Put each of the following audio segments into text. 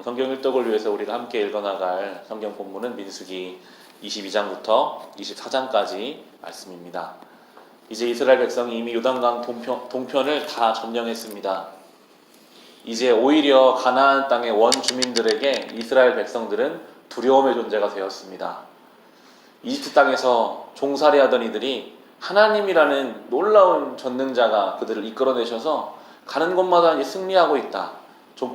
오늘 성경 일독을 위해서 우리가 함께 읽어나갈 성경 본문은 민수기 22장부터 24장까지 말씀입니다. 이제 이스라엘 백성이 이미 요단강 동편을 다 점령했습니다. 이제 오히려 가나안 땅의 원주민들에게 이스라엘 백성들은 두려움의 존재가 되었습니다. 이집트 땅에서 종살이하던 이들이 하나님이라는 놀라운 전능자가 그들을 이끌어내셔서 가는 곳마다 이제 승리하고 있다.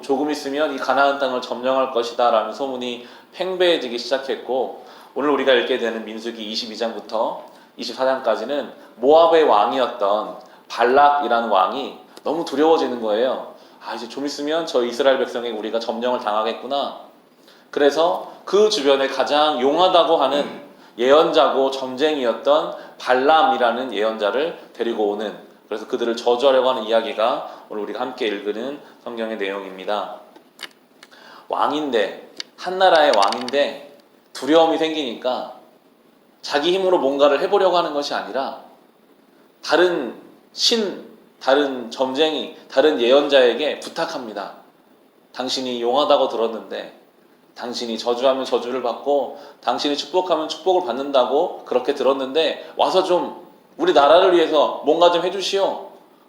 조금 있으면 이 가나안 땅을 점령할 것이다 라는 소문이 팽배해지기 시작했고, 오늘 우리가 읽게 되는 민수기 22장부터 24장까지는 모압의 왕이었던 발락이라는 왕이 너무 두려워지는 거예요. 이제 좀 있으면 저 이스라엘 백성에게 우리가 점령을 당하겠구나. 그래서 그 주변에 가장 용하다고 하는 예언자고 점쟁이였던 발람이라는 예언자를 데리고 오는, 그래서 그들을 저주하려고 하는 이야기가 오늘 우리가 함께 읽는 성경의 내용입니다. 왕인데, 한 나라의 왕인데 두려움이 생기니까 자기 힘으로 뭔가를 해보려고 하는 것이 아니라 다른 다른 점쟁이, 다른 예언자에게 부탁합니다. 당신이 용하다고 들었는데, 당신이 저주하면 저주를 받고 당신이 축복하면 축복을 받는다고 그렇게 들었는데 와서 좀 우리 나라를 위해서 뭔가 좀 해주시오.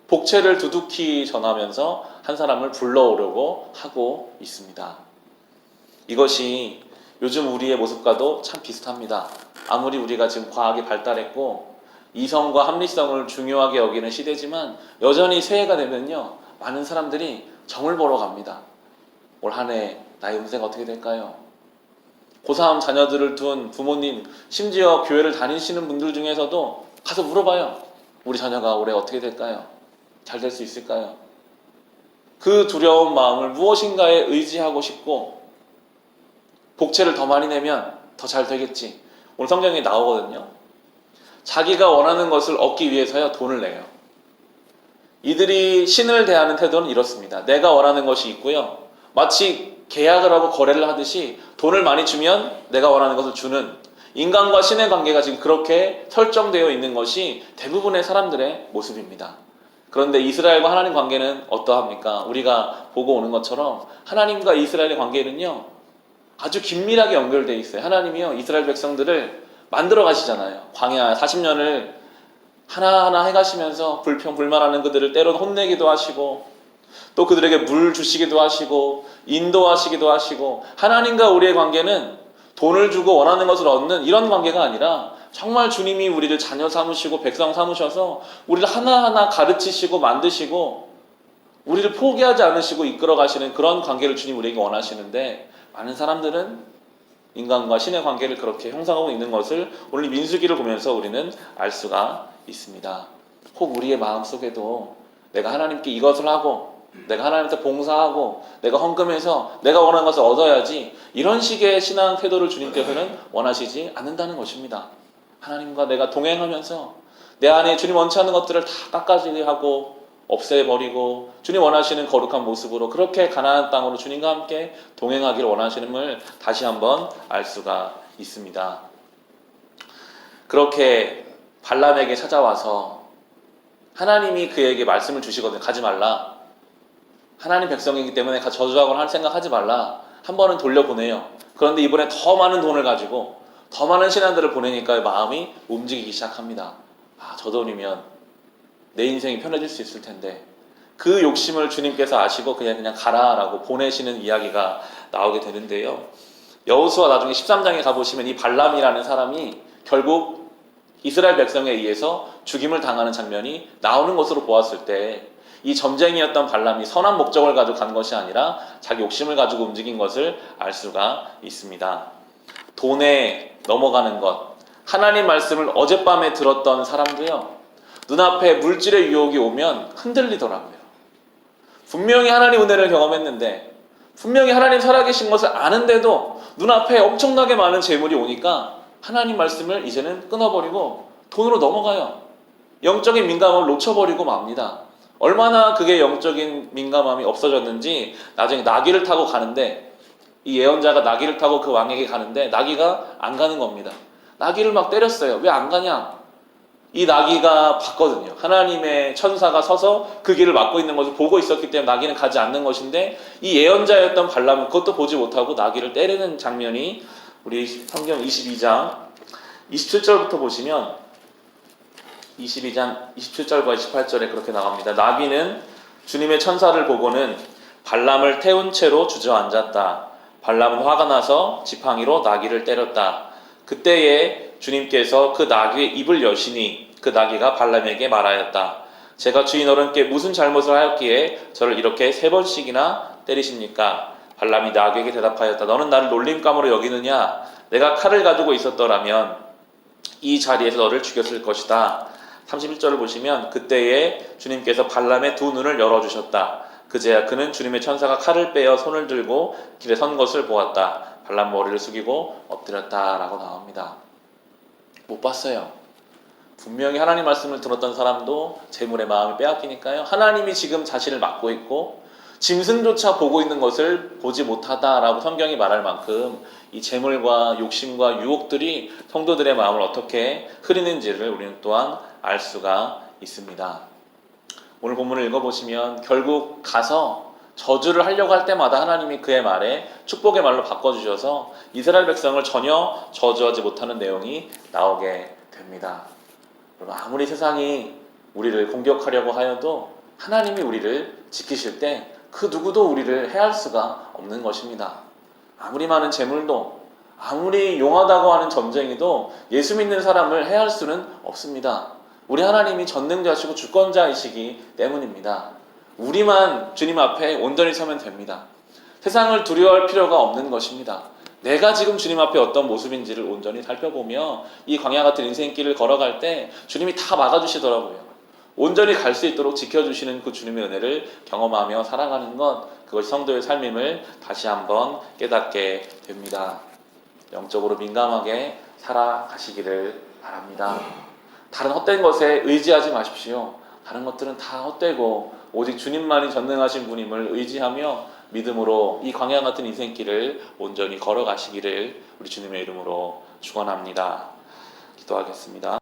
복채를 두둑히 전하면서 한 사람을 불러오려고 하고 있습니다. 이것이 요즘 우리의 모습과도 참 비슷합니다. 아무리 우리가 지금 과학이 발달했고 이성과 합리성을 중요하게 여기는 시대지만 여전히 새해가 되면요, 많은 사람들이 점을 보러 갑니다. 올 한 해 나의 운세가 어떻게 될까요? 고3 자녀들을 둔 부모님, 심지어 교회를 다니시는 분들 중에서도 가서 물어봐요. 우리 자녀가 올해 어떻게 될까요? 잘 될 수 있을까요? 그 두려운 마음을 무엇인가에 의지하고 싶고, 복채를 더 많이 내면 더 잘 되겠지. 오늘 성경에 나오거든요. 자기가 원하는 것을 얻기 위해서야 돈을 내요. 이들이 신을 대하는 태도는 이렇습니다. 내가 원하는 것이 있고요, 마치 계약을 하고 거래를 하듯이 돈을 많이 주면 내가 원하는 것을 주는, 인간과 신의 관계가 지금 그렇게 설정되어 있는 것이 대부분의 사람들의 모습입니다. 그런데 이스라엘과 하나님 관계는 어떠합니까? 우리가 보고 오는 것처럼 하나님과 이스라엘의 관계는요, 아주 긴밀하게 연결되어 있어요. 하나님이요, 이스라엘 백성들을 만들어 가시잖아요. 광야 40년을 하나하나 해가시면서 불평불만하는 그들을 때로는 혼내기도 하시고, 또 그들에게 물 주시기도 하시고 인도하시기도 하시고, 하나님과 우리의 관계는 돈을 주고 원하는 것을 얻는 이런 관계가 아니라 정말 주님이 우리를 자녀 삼으시고 백성 삼으셔서 우리를 하나하나 가르치시고 만드시고 우리를 포기하지 않으시고 이끌어 가시는 그런 관계를 주님 우리에게 원하시는데, 많은 사람들은 인간과 신의 관계를 그렇게 형성하고 있는 것을 오늘 민수기를 보면서 우리는 알 수가 있습니다. 혹 우리의 마음속에도 내가 하나님께 이것을 하고, 내가 하나님한테 봉사하고, 내가 헌금해서 내가 원하는 것을 얻어야지, 이런 식의 신앙 태도를 주님께서는 원하시지 않는다는 것입니다. 하나님과 내가 동행하면서 내 안에 주님 원치 않는 것들을 다 깎아지하고 없애버리고 주님 원하시는 거룩한 모습으로 그렇게 가나안 땅으로 주님과 함께 동행하기를 원하시는을 다시 한번 알 수가 있습니다. 그렇게 발람에게 찾아와서 하나님이 그에게 말씀을 주시거든요. 가지 말라. 하나님 백성이기 때문에 저주하거나 할 생각하지 말라. 한 번은 돌려보내요. 그런데 이번에 더 많은 돈을 가지고 더 많은 신하들을 보내니까 마음이 움직이기 시작합니다. 저 돈이면 내 인생이 편해질 수 있을 텐데, 그 욕심을 주님께서 아시고 그냥 가라라고 보내시는 이야기가 나오게 되는데요. 여호수아 나중에 13장에 가보시면 이 발람이라는 사람이 결국 이스라엘 백성에 의해서 죽임을 당하는 장면이 나오는 것으로 보았을 때, 이 점쟁이였던 발람이 선한 목적을 가지고 간 것이 아니라 자기 욕심을 가지고 움직인 것을 알 수가 있습니다. 돈에 넘어가는 것, 하나님 말씀을 어젯밤에 들었던 사람도요, 눈앞에 물질의 유혹이 오면 흔들리더라고요. 분명히 하나님 은혜를 경험했는데, 분명히 하나님 살아계신 것을 아는데도 눈앞에 엄청나게 많은 재물이 오니까 하나님 말씀을 이제는 끊어버리고 돈으로 넘어가요. 영적인 민감함을 놓쳐버리고 맙니다. 얼마나 그게 영적인 민감함이 없어졌는지 나중에 나귀를 타고 가는데, 이 예언자가 나귀를 타고 그 왕에게 가는데 나귀가 안 가는 겁니다. 나귀를 막 때렸어요. 왜 안 가냐? 이 나귀가 봤거든요. 하나님의 천사가 서서 그 길을 막고 있는 것을 보고 있었기 때문에 나귀는 가지 않는 것인데, 이 예언자였던 발람은 그것도 보지 못하고 나귀를 때리는 장면이 우리 성경 22장 27절부터 보시면 22장 27절과 28절에 그렇게 나갑니다. 나귀는 주님의 천사를 보고는 발람을 태운 채로 주저앉았다. 발람은 화가 나서 지팡이로 나귀를 때렸다. 그때에 주님께서 그 나귀의 입을 여시니 그 나귀가 발람에게 말하였다. 제가 주인 어른께 무슨 잘못을 하였기에 저를 이렇게 3번씩이나 때리십니까? 발람이 나귀에게 대답하였다. 너는 나를 놀림감으로 여기느냐? 내가 칼을 가지고 있었더라면 이 자리에서 너를 죽였을 것이다. 31절을 보시면 그때에 주님께서 발람의 두 눈을 열어주셨다. 그제야 그는 주님의 천사가 칼을 빼어 손을 들고 길에 선 것을 보았다. 발람 머리를 숙이고 엎드렸다라고 나옵니다. 못 봤어요. 분명히 하나님 말씀을 들었던 사람도 재물의 마음이 빼앗기니까요. 하나님이 지금 자신을 막고 있고 짐승조차 보고 있는 것을 보지 못하다라고 성경이 말할 만큼 이 재물과 욕심과 유혹들이 성도들의 마음을 어떻게 흐리는지를 우리는 또한 알 수가 있습니다. 오늘 본문을 읽어보시면 결국 가서 저주를 하려고 할 때마다 하나님이 그의 말에 축복의 말로 바꿔주셔서 이스라엘 백성을 전혀 저주하지 못하는 내용이 나오게 됩니다. 여러분, 아무리 세상이 우리를 공격하려고 하여도 하나님이 우리를 지키실 때 그 누구도 우리를 해할 수가 없는 것입니다. 아무리 많은 재물도, 아무리 용하다고 하는 점쟁이도 예수 믿는 사람을 해할 수는 없습니다. 우리 하나님이 전능자시고 주권자이시기 때문입니다. 우리만 주님 앞에 온전히 서면 됩니다. 세상을 두려워할 필요가 없는 것입니다. 내가 지금 주님 앞에 어떤 모습인지를 온전히 살펴보며 이 광야 같은 인생길을 걸어갈 때 주님이 다 막아주시더라고요. 온전히 갈 수 있도록 지켜주시는 그 주님의 은혜를 경험하며 살아가는 것, 그것이 성도의 삶임을 다시 한번 깨닫게 됩니다. 영적으로 민감하게 살아가시기를 바랍니다. 다른 헛된 것에 의지하지 마십시오. 다른 것들은 다 헛되고 오직 주님만이 전능하신 분임을 의지하며 믿음으로 이 광야 같은 인생길을 온전히 걸어가시기를 우리 주님의 이름으로 축원합니다. 기도하겠습니다.